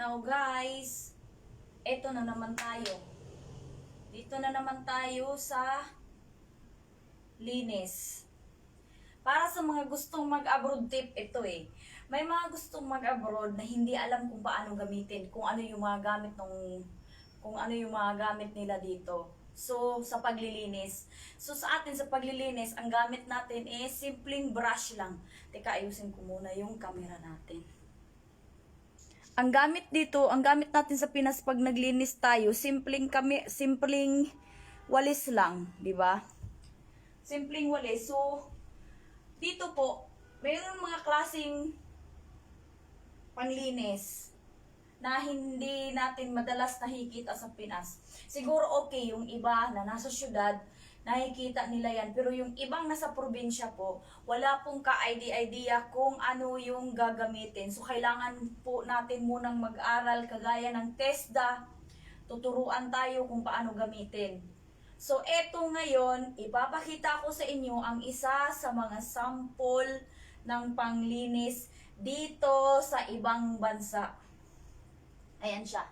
araw guys. Eto na naman tayo. Dito na naman tayo sa linis. Para sa mga gustong mag-abroad tip, ito eh. May mga gustong mag-abroad na hindi alam kung paano gamitin, kung ano yung mga gamit nila dito. So, sa paglilinis. So, sa atin, sa paglilinis, ang gamit natin is simpleng brush lang. Teka, ayusin ko muna yung camera natin. Ang gamit dito, ang gamit natin sa Pinas pag naglinis tayo, simpleng walis lang, di ba? Simpleng walis. So, dito po, mayroon mga klaseng panglinis na hindi natin madalas nakikita sa Pinas. Siguro okay yung iba na nasa syudad, nakikita nila yan. Pero yung ibang nasa probinsya po, wala pong ka-idea kung ano yung gagamitin. So, kailangan po natin munang mag-aral kagaya ng TESDA. Tuturuan tayo kung paano gamitin. So, eto ngayon, ipapakita ko sa inyo ang isa sa mga sample ng panglinis dito sa ibang bansa. Ayan siya.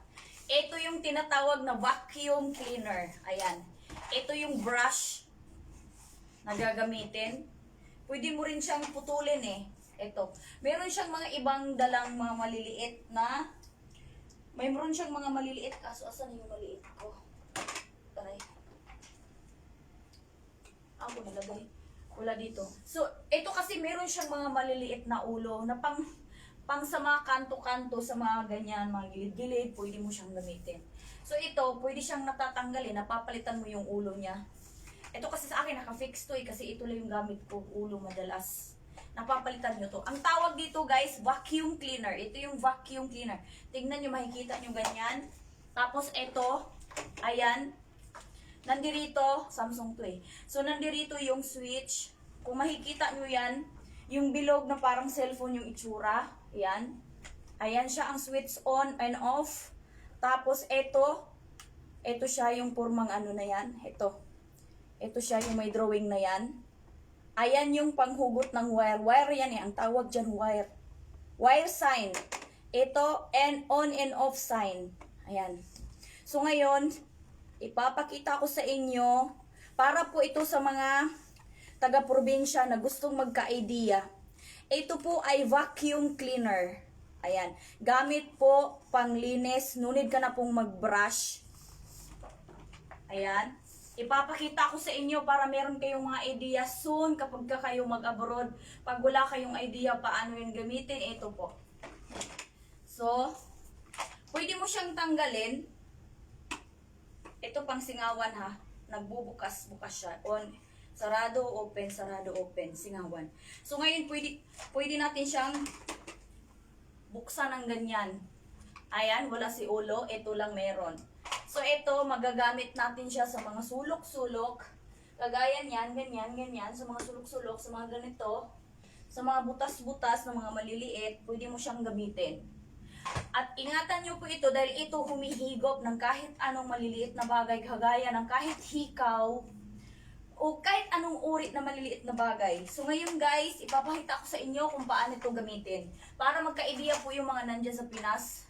Ito yung tinatawag na vacuum cleaner. Ayan. Ito yung brush na gagamitin. Pwede mo rin siyang putulin eh. Ito. Meron siyang mga ibang dalang mga maliliit na mayroon siyang mga maliliit. Kaso asan yung maliit ko? Taray. Ako nilagay. Wala dito. So, ito kasi meron siyang mga maliliit na ulo na pang sa mga kanto-kanto, sa mga ganyan, mga gilid-gilid, pwede mo siyang gamitin. So ito, pwede siyang natatanggalin, napapalitan mo yung ulo niya. Ito kasi sa akin, naka-fix to eh, kasi ito lang yung gamit ko, ulo madalas. Napapalitan nyo to. Ang tawag dito guys, vacuum cleaner. Ito yung vacuum cleaner. Tingnan nyo, makikita nyo ganyan. Tapos ito, ayan, nandirito, Samsung to eh. So nandirito yung switch. Kung makikita nyo yan, yung bilog na parang cellphone yung itsura. Ayan. Ayan siya ang switch on and off. Tapos ito siya yung purmang ano na yan. Ito siya yung may drawing na yan. Ayan yung panghugot ng wire. Wire yan eh. Ang tawag dyan wire. Wire sign. Ito on and off sign. Ayan. So ngayon, ipapakita ko sa inyo para po ito sa mga taga-probinsya na gustong magka-idea. Ito po ay vacuum cleaner. Ayan. Gamit po panglinis. Nunid ka na pong mag-brush. Ayan. Ipapakita ko sa inyo para meron kayong mga idea soon kapag kayo mag-abroad. Pag wala kayong idea paano yung gamitin, ito po. So, pwede mo siyang tanggalin. Ito pang singawan ha. Nagbubukas-bukas siya. Sarado, open, singawan. So ngayon, pwede natin siyang buksan ng ganyan. Ayan, wala si ulo, ito lang meron. So ito, magagamit natin siya sa mga sulok-sulok. Kagaya niyan, ganyan, sa mga sulok-sulok, sa mga ganito, sa mga butas-butas na mga maliliit, pwede mo siyang gamitin. At ingatan nyo po ito dahil ito humihigop ng kahit anong maliliit na bagay, kagaya ng kahit hikaw, o kahit anong uri na maliliit na bagay. So ngayon guys, ipapakita ko sa inyo kung paano ito gamitin. Para magka-idea po yung mga nandyan sa Pinas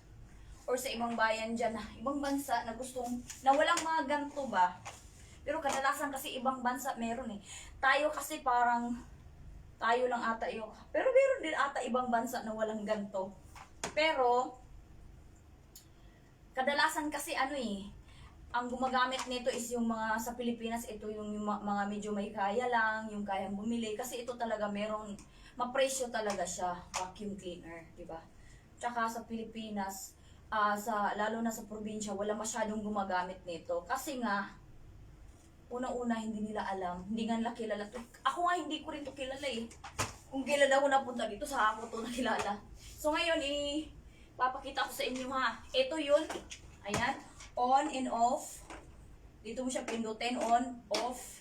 or sa ibang bayan dyan, ibang bansa na na walang mga ganito ba. Pero kadalasan kasi ibang bansa meron eh. Tayo kasi parang, tayo lang ata yung, pero meron din ata ibang bansa na walang ganito. Pero, kadalasan kasi ano eh, ang gumagamit nito is yung mga sa Pilipinas, ito yung mga medyo may kaya lang, yung kayang bumili. Kasi ito talaga merong, mapresyo talaga siya, vacuum cleaner, di ba? Tsaka sa Pilipinas, lalo na sa probinsya, wala masyadong gumagamit nito. Kasi nga, una-una hindi nila alam, hindi nga nila kilala to. Ako nga hindi ko rin to kilala eh. Kung kilala ko napunta dito, sa ako to nakilala. So ngayon, papakita ko sa inyo ha. Ito yun, ayan. On and off. Dito mo siya pindutin, on, off.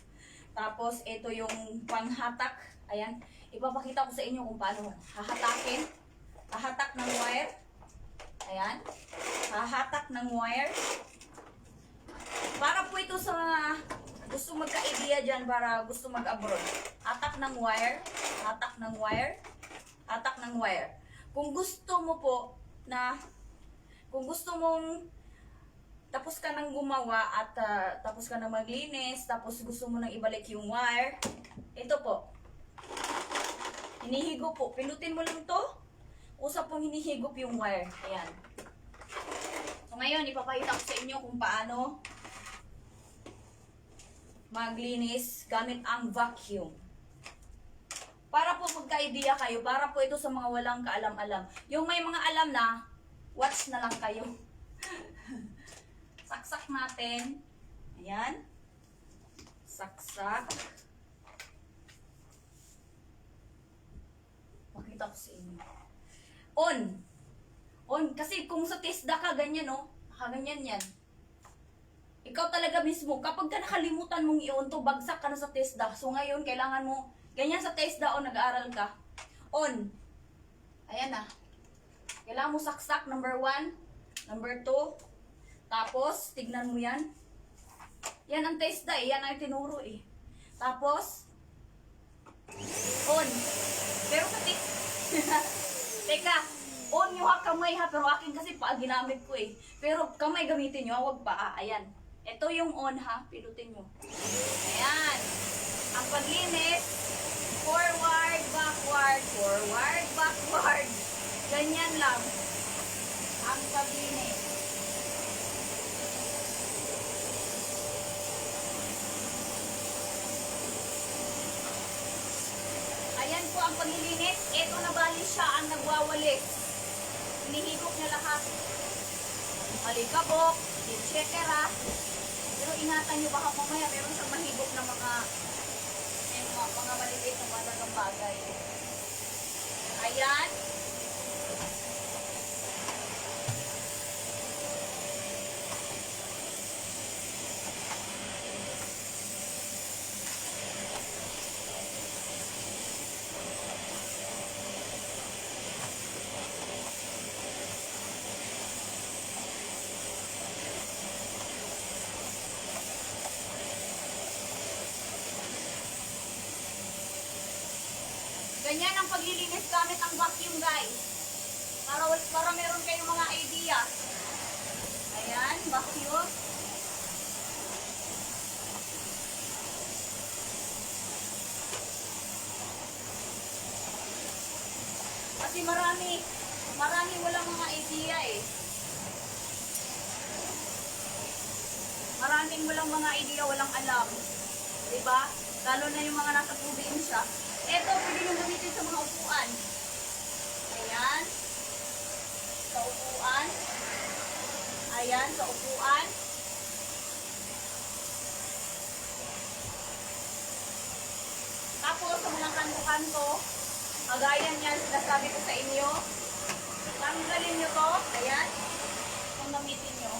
Tapos, ito yung panghatak. Ayan. Ipapakita ko sa inyo kung paano hahatakin. Hahatak ng wire. Ayan. Hahatak ng wire. Para po ito sa mga gusto magka-idea dyan, para gusto mag-abroad. Hatak ng wire. Hatak ng wire. Hatak ng wire. Kung gusto mo po na Kung gusto mong tapos ka nang gumawa at tapos ka nang maglinis, tapos gusto mo nang ibalik yung wire, ito po. Hinihigo po. Pinutin mo lang to. Usap pong hinihigop yung wire. Ayan. So ngayon, ipapakita ko sa inyo kung paano maglinis gamit ang vacuum. Para po magka-idea kayo, para po ito sa mga walang kaalam-alam. Yung may mga alam na, watch na lang kayo. Saksak natin. Ayan. Saksak. Makita ko sa inyo. On. On. Kasi kung sa TESDA ka, ganyan, no? Nakaganyan yan. Ikaw talaga mismo, kapag ka nakalimutan mong i-on to, bagsak ka na sa TESDA. So ngayon, kailangan mo, ganyan sa TESDA o nag-aaral ka. On. Ayan na. Kailangan mo saksak, number 1, number 2. Tapos, tignan mo yan. Yan ang TESDA eh, yan ang tinuro eh. Tapos, on. Pero sa TESDA, teka, on yung kamay ha, pero akin kasi paa ginamit ko eh. Pero kamay gamitin nyo, huwag paa. Ayan. Ito yung on ha, pinutin nyo. Ayan. Ang paglinis, forward, backward, forward, backward. Ganyan lang. Ang paglinis. Ayan po ang paglilinis. Ito na bali siya ang nagwawalis. Hinihigop niya lahat. Malikabok, etc. Pero ingatan nyo baka mamaya meron siyang mahigop na mga maliliit na malagang bagay. Ayan. Ganyan ang paglilinis gamit ang vacuum, guys. Para meron kayong mga idea. Ayan, vacuum. Kasi marami walang mga idea eh. Maraming walang mga idea, walang alam. Diba? Lalo na yung mga nasa probinsya. Ito, pwede nyo gamitin sa mga upuan. Ayan. Sa upuan. Ayan, sa upuan. Tapos, sa mga kanto-kanto, kagaya niyan, sinasabi ko sa inyo, tanggalin nyo to. Ayan. Kung gamitin nyo.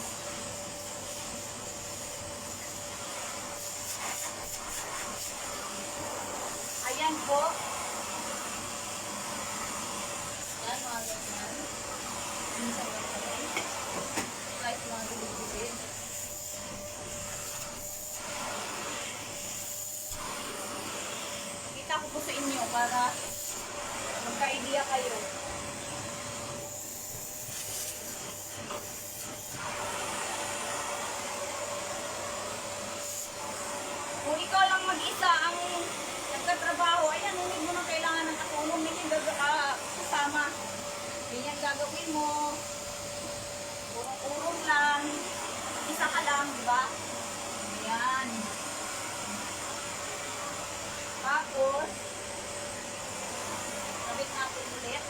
Ayan po. Ayan, mga ganyan. Minsan lang kami. Kahit mga bilid-bilid. Kita ko po sa inyo para magka-idea kayo. Kung ikaw lang mag-isa ang nagtatrabaho, ayan, hindi mo na kailangan ng katulong, hindi kasama. Ganyan gagawin mo. Urong-urong lang. Isa ka lang, di ba? Ayan. Tapos, sabit natin ulit.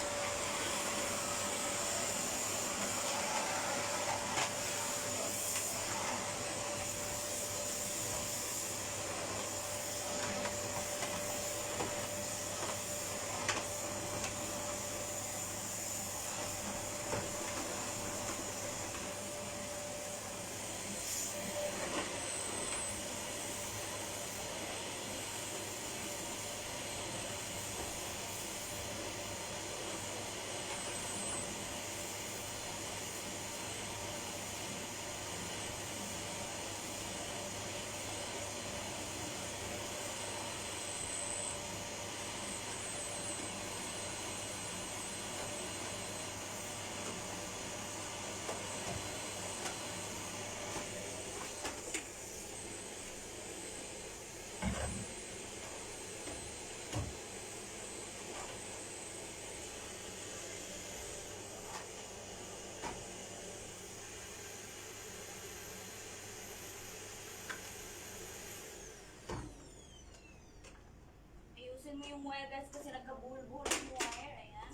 tapusin mo yung wire guys kasi nagkabuhol-buhol yung wire. Ayan.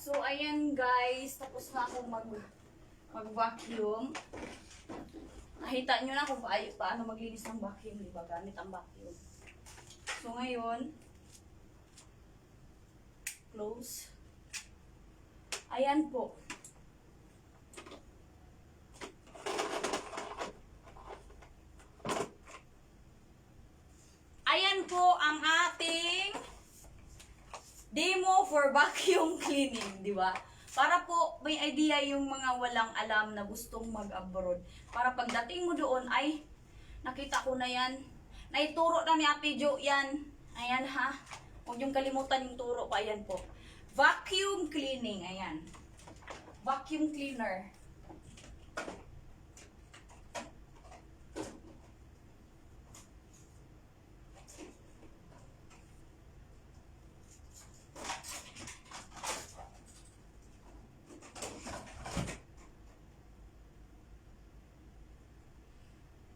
So, ayan guys, tapos na akong mag-vacuum. Nakita nyo na kung paano maglinis ng vacuum, di ba? Gamit ang vacuum. So, ngayon, close. Ayan po. Ayan po ang ating demo for vacuum cleaning, di ba? Para po may idea yung mga walang alam na gustong mag-abroad. Para pagdating mo doon ay nakita ko na yan. Naituro na ni Ate Jo yan. Ayan ha. Huwag yung kalimutan yung turo pa. Ayan po. Vacuum cleaning. Ayan. Vacuum cleaner.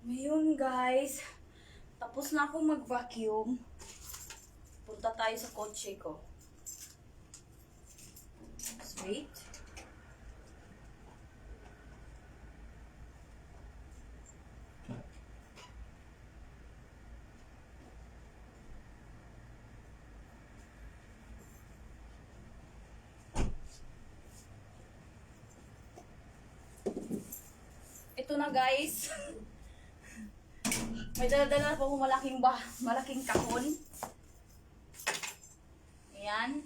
Ngayon guys, tapos na akong mag-vacuum. Punta tayo sa kotse ko. Just wait. Ito na guys. May dala-dala po akong malaking kahon. Ayan.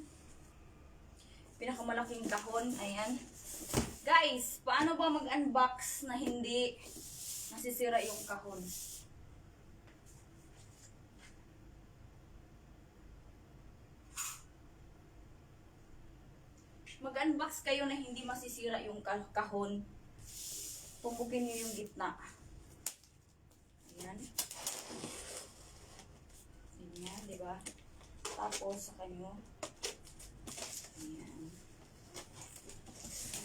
Pinakamalaking kahon. Ayan. Guys, paano ba mag-unbox na hindi nasisira yung kahon? Mag-unbox kayo na hindi masisira yung kahon. Pumpukin nyo yung gitna. Ayan. Ayan, diba? Tapos, sa kanyo. Ayan.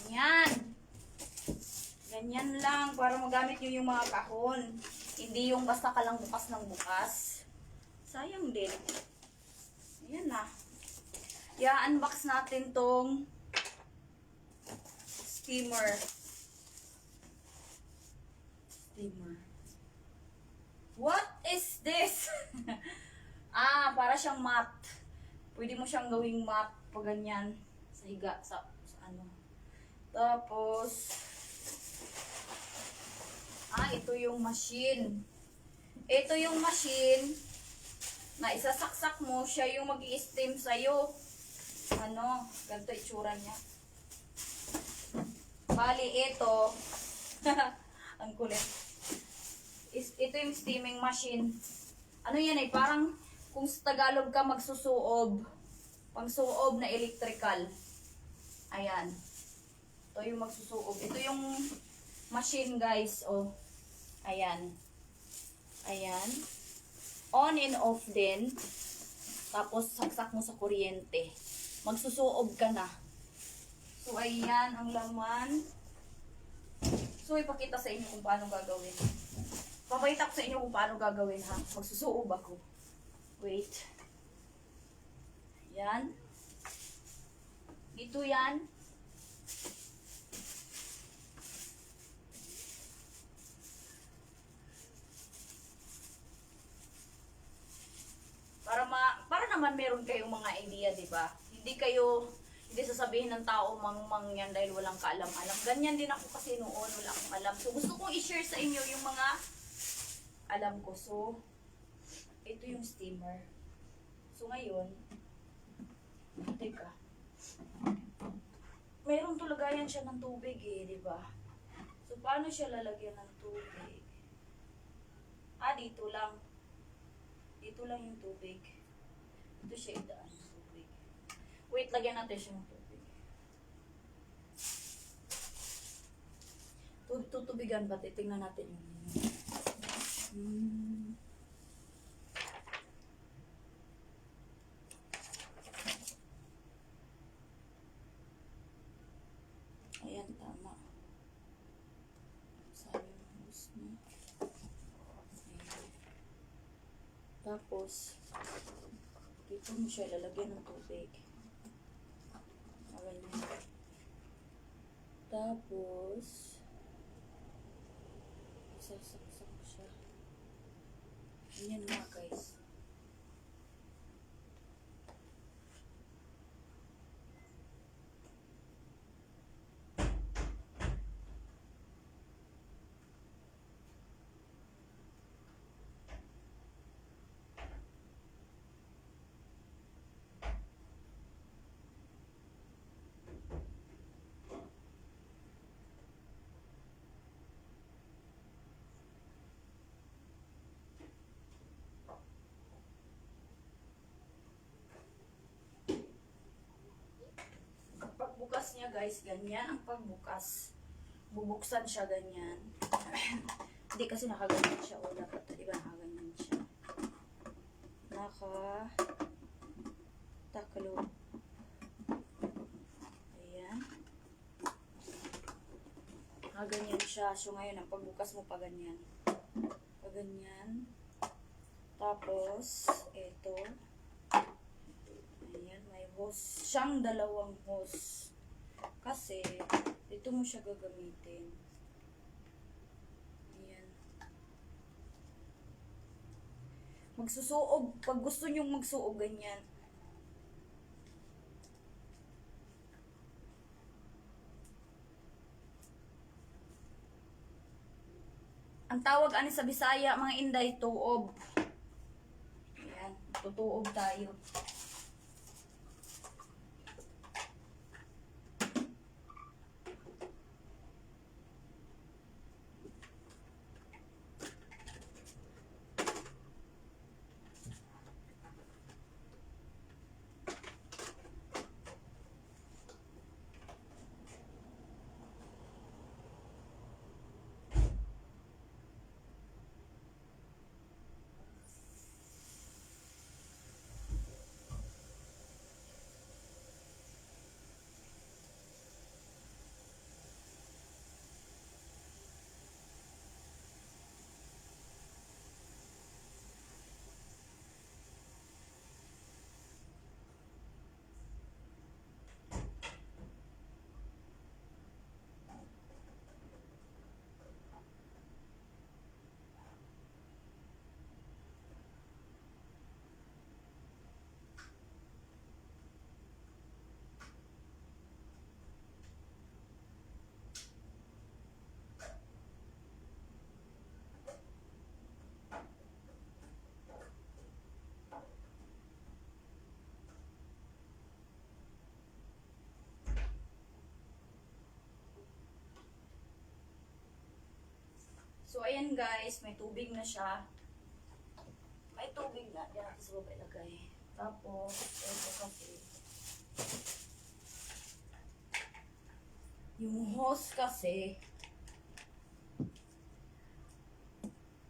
Ayan. Ganyan lang, para magamit nyo yung mga kahon. Hindi yung basta ka lang bukas ng bukas. Sayang din. Ayan na. I-unbox natin tong steamer. What is this? Para siyang mat. Pwede mo siyang gawing mat pag ganyan. Sa higa, sa ano. Tapos, ito yung machine. Ito yung machine na isasaksak mo, siya yung mag-i-steam sa'yo. Ano, ganito itsura niya. Bali, ito, ang kulit. Ito yung steaming machine. Ano yan eh, parang kung sa Tagalog ka magsusuob, pang-suob na electrical. Ayan. Ito yung magsusuob. Ito yung machine guys, oh. Ayan. Ayan. On and off din. Tapos saksak mo sa kuryente. Magsusuob ka na. So ayan ang laman. So ipakita sa inyo kung paano gagawin. Papakita ko sa inyo kung paano gagawin ha. Magsusuob ako. Wait. Yan. Dito yan. Para naman meron kayong mga idea, di ba? Hindi sasabihin ng tao mang yan dahil walang kaalam-alam. Ganyan din ako kasi noon, wala akong alam. So gusto kong i-share sa inyo yung mga alam ko. So, ito yung steamer. So ngayon, teka. Meron to lagayan siya ng tubig eh, di ba? So paano siya lalagyan ng tubig? Dito lang. Dito lang yung tubig. Ito siya idaan ng tubig. Wait, lagyan natin siya ng tubig. Tutubigan ba? Titingnan natin yung Ayan, tama. Sabi yung hose na. Ayan. Tapos, dito mo siya lalagyan ng tubig. Ayan. Tapos, sasaksak siya. Ganyan mga guys. Pagbukas niya guys, ganyan ang pagbukas. Bubuksan siya ganyan. Hindi kasi nakaganyan siya. O dapat, di ba nakaganyan siya? Takalo. Ayan. Nakaganyan siya. So ngayon, ang pagbukas mo pa ganyan. Paganyan. Tapos, ito. Ayan, may hose. Siyang dalawang hose. Kasi, dito mo siya gagamitin. Ayan. Magsusuog. Pag gusto nyong magsuog, ganyan. Ang tawag ani sa Bisaya, mga Inday, tuob. Ayan, tutuob tayo. So, ayan guys, may tubig na siya. May tubig na. Diyan natin sa baba ilagay. Tapos, ito kasi. Yung hose kasi.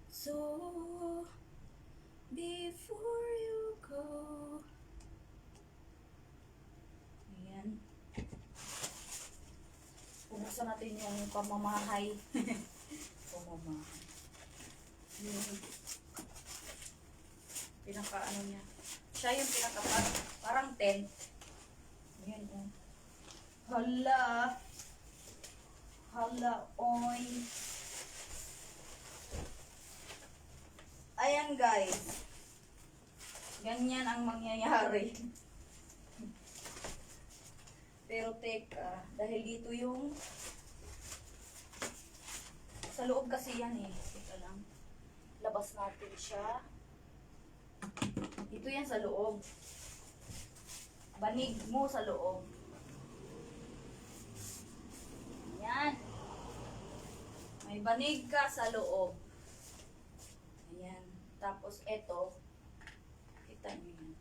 So, before you go. Ayan. Bubuksan natin yung pamamahay. Pamamahay. Yung pinaka ano niya. Siya yung pinaka parang tent. Ayan o. Hala. Hala, oy. Ayan guys. Ganyan ang mangyayari. Pero teka, dahil dito yung sa loob kasi yan eh. Teka lang. Labas natin siya. Dito yan sa loob. Banig mo sa loob. Yan. May banig ka sa loob. Ayan. Tapos eto. Kita nyo yan.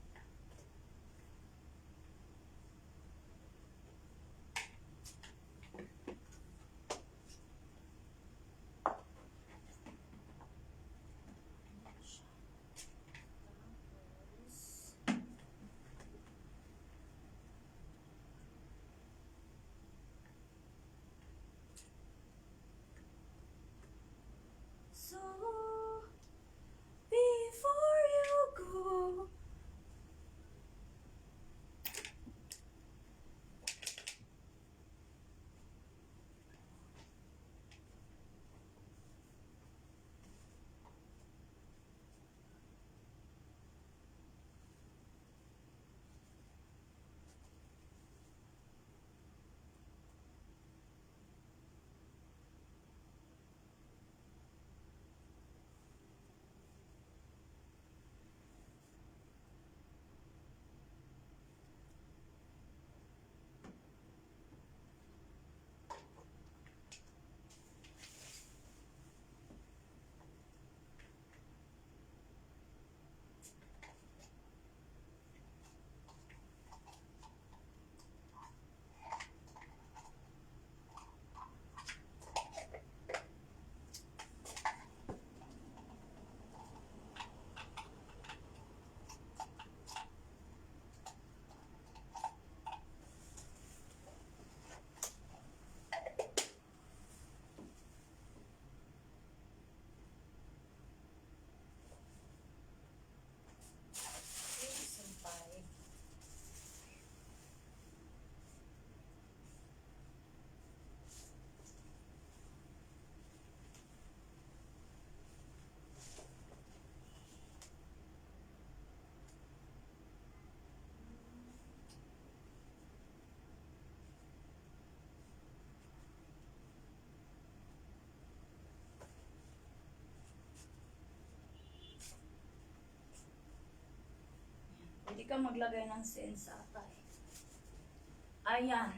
So, before you go. Pwede kang maglagay ng sense ata eh. Ayan.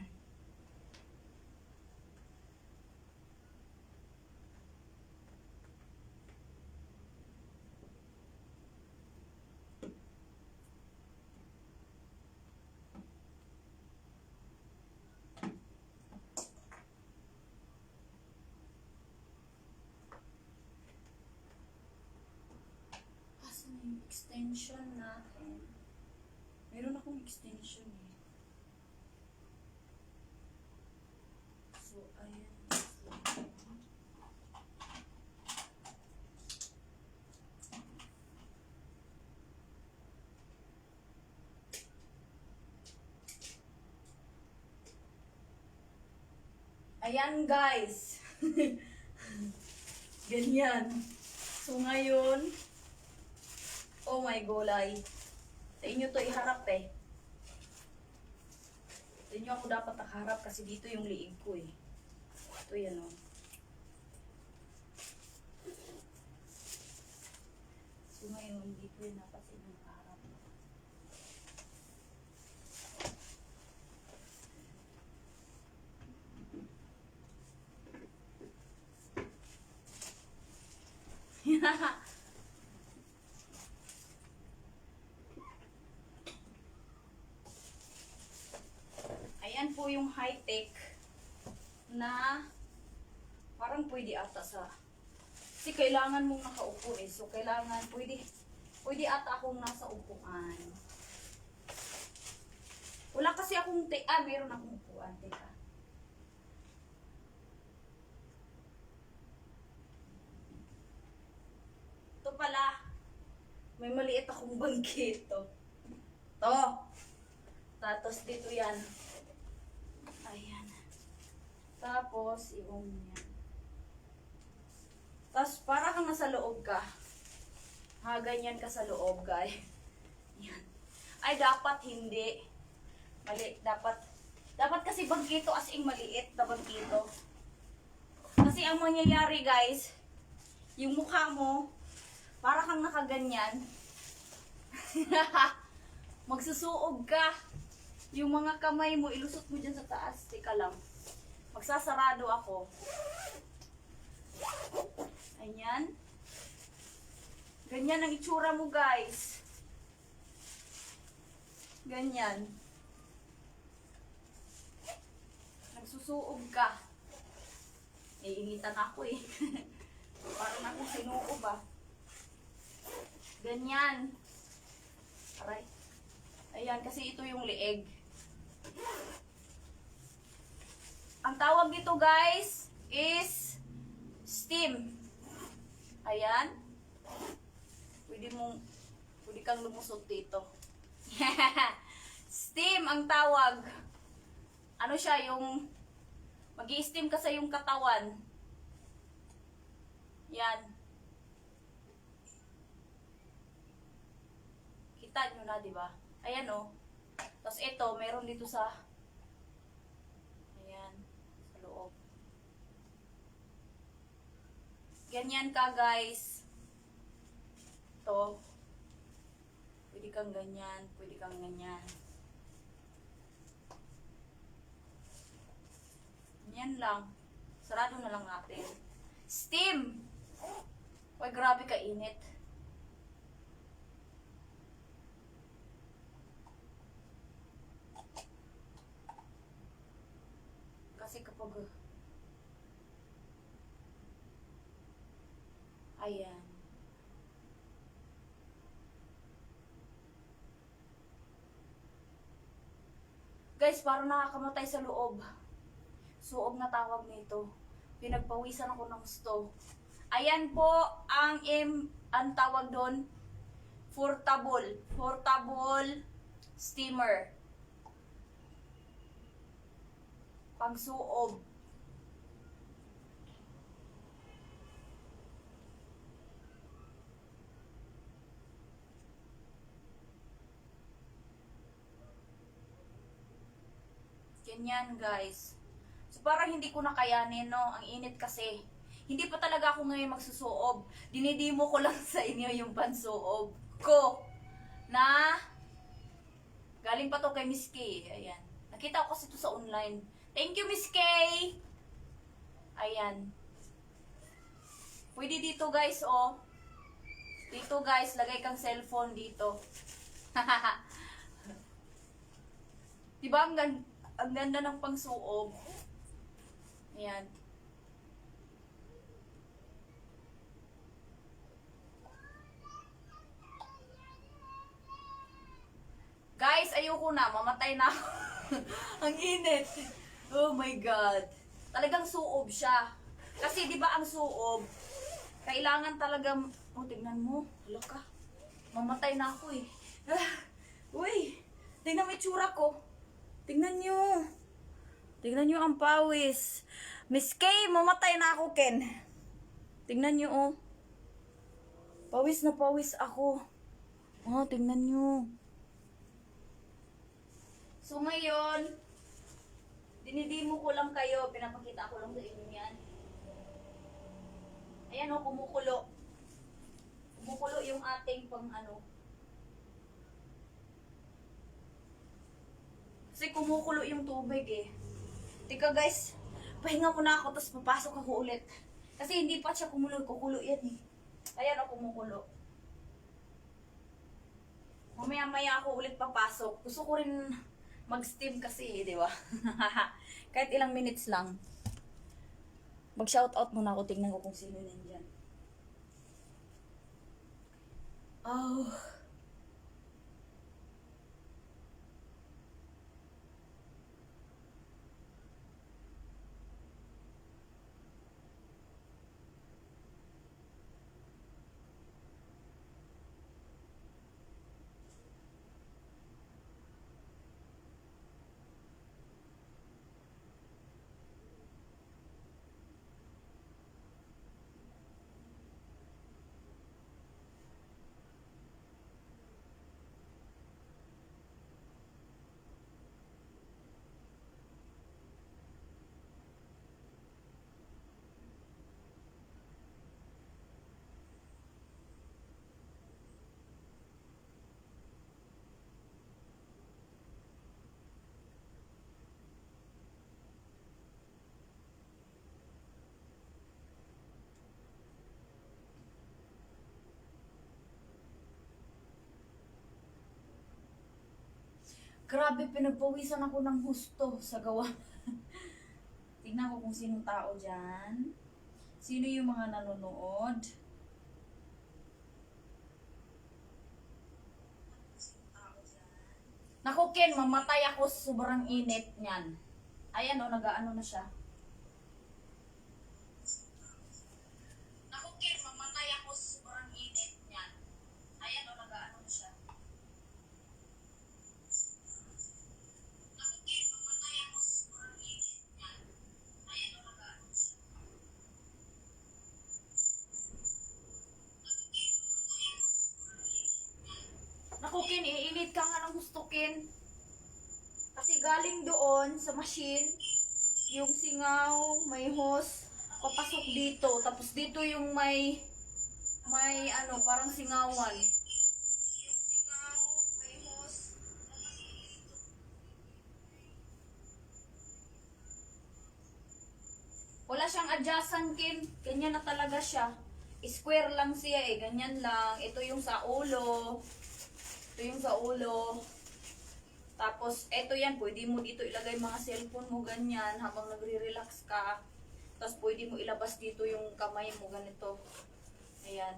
Asan na yung extension natin? Meron akong extension eh. So, ayan. Ayan guys. Ganyan. So ngayon, oh my golay. Sa inyo to iharap eh. Sa inyo ako dapat nakaharap kasi dito yung liig ko eh. Ito yan o. So ngayon, dito yung dapat sa inyo nakaharap. Ayan po yung high-tech na parang pwede ata sa kasi kailangan mong nakaupo eh. So kailangan pwede ata akong nasa upuan. Wala kasi akong meron akong upuan. Teka. May maliit akong bangkito. To. Tapos dito yan. Ayan. Tapos, yung yan. Tapos, para kang nasa loob ka. Ha, ganyan ka sa loob, guys. Yan. Ay, dapat hindi. Mali, dapat kasi bangkito as in maliit na bangkito. Kasi ang mangyayari, guys, yung mukha mo, para kang nakaganyan. Magsusuog ka. Yung mga kamay mo, ilusot mo dyan sa taas. Teka lang. Magsasarado ako. Ayan. Ganyan ang itsura mo, guys. Ganyan. Nagsusuog ka. Iinitan ako eh. Parang akong sinuob ah. Ganyan. Aray. Ayan, kasi ito yung leeg. Ang tawag dito, guys, is steam. Ayan. Pwede kang lumusot dito. Steam ang tawag. Ano siya, yung mag-i-steam ka sa yung katawan. Yan. Kita nyo na, di ba? Ayan, oh. Tapos ito, meron dito sa ayan, sa loob. Ganyan ka, guys. Ito. Pwede kang ganyan, pwede kang ganyan. Yan lang. Sarado na lang natin. Steam! Uy, grabe ka init. Kasi kapag ayan. Guys, parang nakakamatay sa loob. Suog na tawag nito. Pinagpawisan ako ng gusto. Ayan po ang tawag doon. Portable steamer. Pangsuob. Ganyan, guys. So, parang hindi ko nakayanin, no? Ang init kasi. Hindi pa talaga ako ngayon magsusuob. Dinidimo ko lang sa inyo yung pansuob ko. Na, galing pa to kay Miss K. Ayan. Nakita ko kasi to sa online. Thank you, Miss K! Ayan. Pwede dito, guys, oh. Dito, guys, lagay kang cellphone dito. Diba ang ganda ng pangsuob? Ayan. Guys, ayoko na. Mamatay na ako. Ang init. Oh my God. Talagang suob siya. Kasi di ba ang suob, kailangan talagang, oh, tignan mo. Hala ka. Mamatay na ako eh. Uy, tignan mo yung tsura ko. Tignan nyo. Tignan nyo ang pawis. Miss K, mamatay na ako, Ken. Tignan nyo, oh. Pawis na pawis ako. Oh, tignan nyo. So, ngayon, dinidimo ko lang kayo. Pinapakita ko lang sa inyo yan. Ayan, oh, kumukulo. Kumukulo yung ating pang ano. Kasi kumukulo yung tubig eh. Tika guys, pahinga muna ako tapos papasok ako ulit. Kasi hindi pa siya kumulo, kukulo yan eh. Ayan o, kumukulo. Mamaya-maya ako ulit papasok. Gusto ko rin mag-steam kasi, di ba? Kahit ilang minutes lang. Mag-shoutout muna ako, tingnan ko kung sino nandyan. Oh. Grabe, pinagpawisan ako ng husto sa gawa. Tingnan ko kung sinong tao dyan. Sino yung mga nanonood? Naku, Ken, mamatay ako sa sobrang init niyan. Ayan o, nag-ano na siya. Naku, Ken, mamatay ako sa sobrang init niyan. Ayan o, nag-ano na siya. Naku, Ken, mamatay ako sa sobrang init niyan. Ayan o, nag-ano na siya. Naku, Ken, iinit ka nga ng gusto, Ken. Kasi galing doon sa machine, yung singaw, may hose, papasok dito. Tapos dito yung may ano, parang singawan. Yung singaw, may hose, wala siyang adjustan, Ken. Ganyan na talaga siya. Square lang siya eh, ganyan lang. Ito yung sa ulo. Ito yung sa ulo. Tapos, eto yan, pwede mo dito ilagay mga cellphone mo, ganyan, habang nagre-relax ka. Tapos, pwede mo ilabas dito yung kamay mo, ganito. Ayan.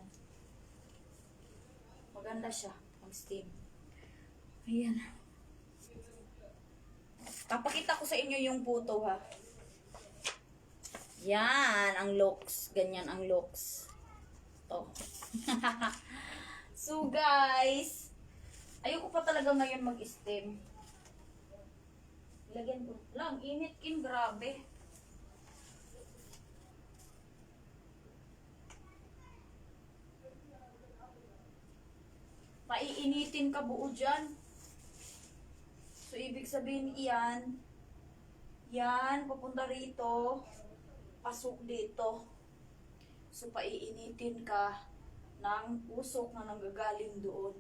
Maganda siya, pang-steam. Ayan. Papakita ko sa inyo yung photo, ha. Yan, ang looks. Ganyan ang looks. To. So, guys, ayoko pa talaga ngayon mag-steam. Lagyan ko lang. Init, Kin. Grabe. Paiinitin ka buo dyan. So, ibig sabihin yan, papunta rito, pasok dito. So, paiinitin ka ng usok na nanggagaling doon.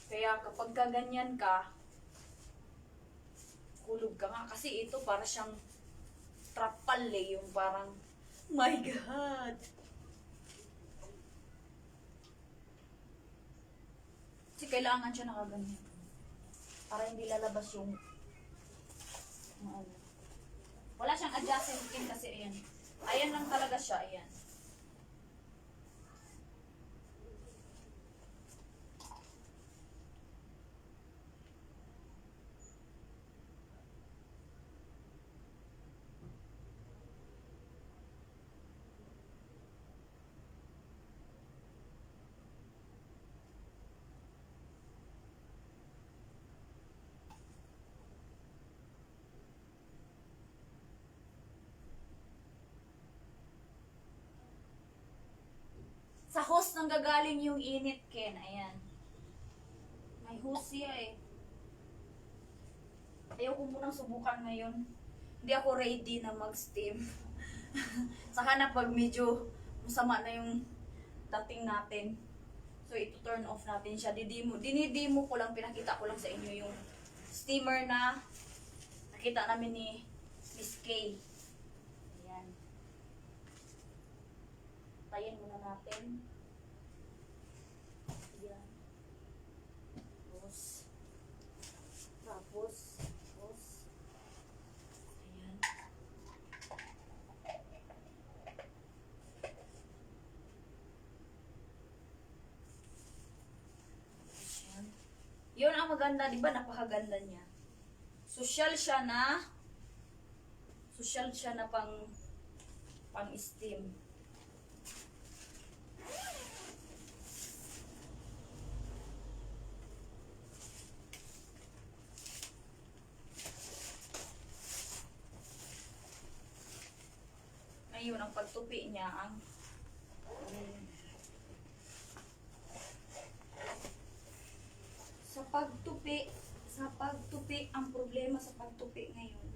Kaya kapag kaganyan ka, kulog ka nga. Kasi ito para siyang trapal eh. Yung parang, my God! Kasi kailangan siya nakaganyan. Para hindi lalabas yung ano. Wala siyang adjustment skin kasi ayan. Ayan lang talaga siya. Ayan. Sa hose nang gagaling yung init, Ken. Ayan. May hose siya eh. Ayaw ko munang subukan ngayon. Hindi ako ready na mag-steam. Saka na pag medyo masama na yung dating natin. So, ito turn off natin siya. Dinidemo ko lang, pinakita ko lang sa inyo yung steamer na nakita namin ni Miss K. Ayan. Tayin muna natin. Ayan. Tapos, ayan. Ayan. Yun ang maganda, di ba? Napakaganda niya. Social siya na pang-steam. Ngayon, ang pagtupi niya, sa pagtupi, ang problema sa pagtupi ngayon.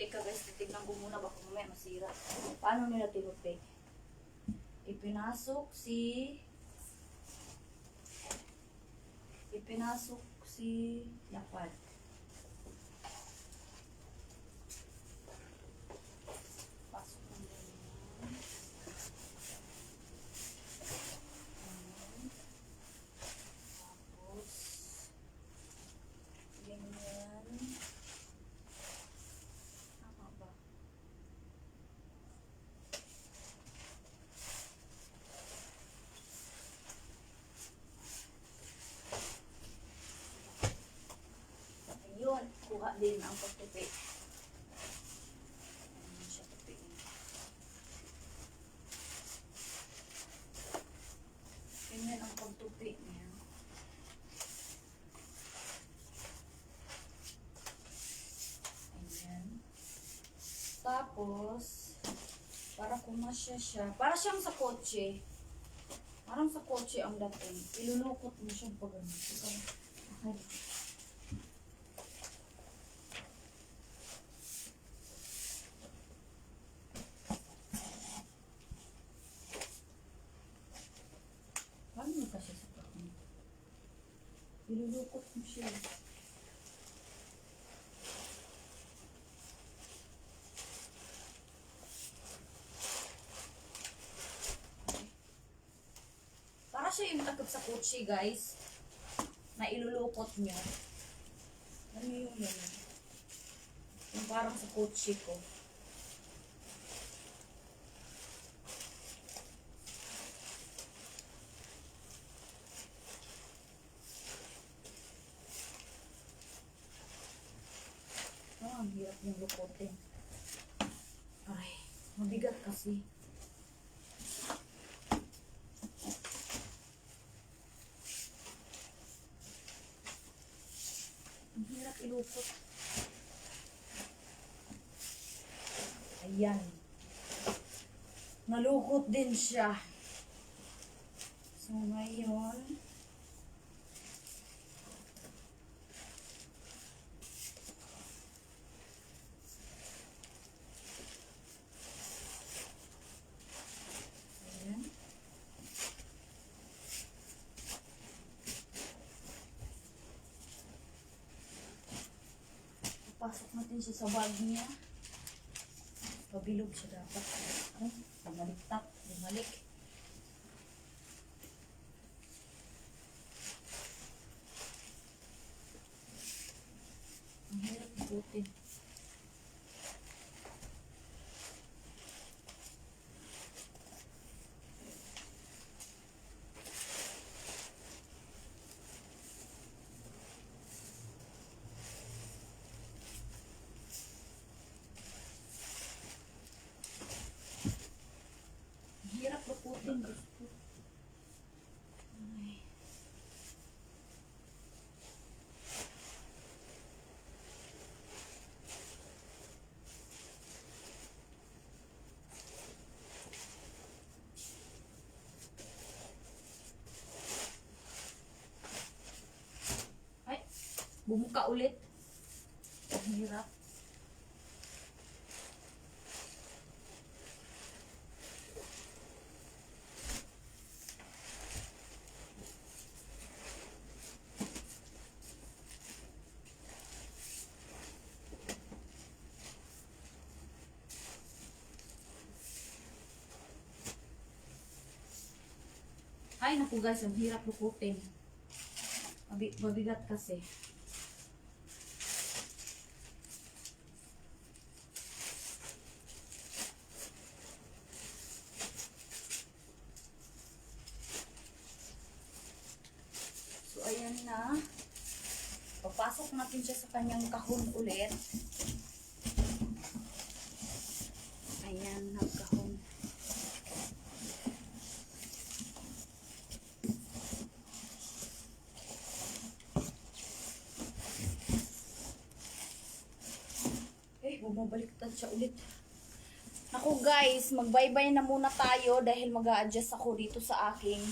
Teka guys, titignan ko muna, baka mamaya masira. Paano nila tinupi? Ipinasok si lapad. Pasok ng din ang pagtupi. Ayan siya tupiin. Ganyan ang pagtupi niya. Ayan. Tapos, para kumasya siya. Para siyang sa kotse. Parang sa kotse ang dating. Ilulukot mo siya pag ano. Okay. Paano mo kasi sa pagkain? Ilulukot mo siya. Para siya yung takip sa kotse, guys. Na ilulukot nyo. Ano yung yun? Yung parang sa kotse ko. Ang hirap yung lukotin. Ay, mabigat kasi. Ang hirap ilukot. Ayan. Nalukot din siya. So, ngayon, ayan. Pasok natin siya sa bag niya. Pabilog siya dapat. Ay, bumalik. Bumalik. Ang hirap ikutin. Hirap lukutin. Ay. Ay, bumuka ulit. Ang hirap. Ay, naku guys, ang hirap lukutin. Mabigat kasi. So, ayan na. Papasok natin siya sa kanyang kahon ulit. Ayan, nagkahon. Bumabaliktad siya ulit. Ako guys, mag-bye-bye na muna tayo dahil mag-a-adjust ako dito sa aking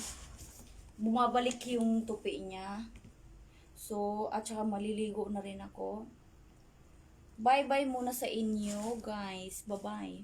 bumabalik yung tupi niya. So, at saka maliligo na rin ako. Bye-bye muna sa inyo guys. Bye-bye.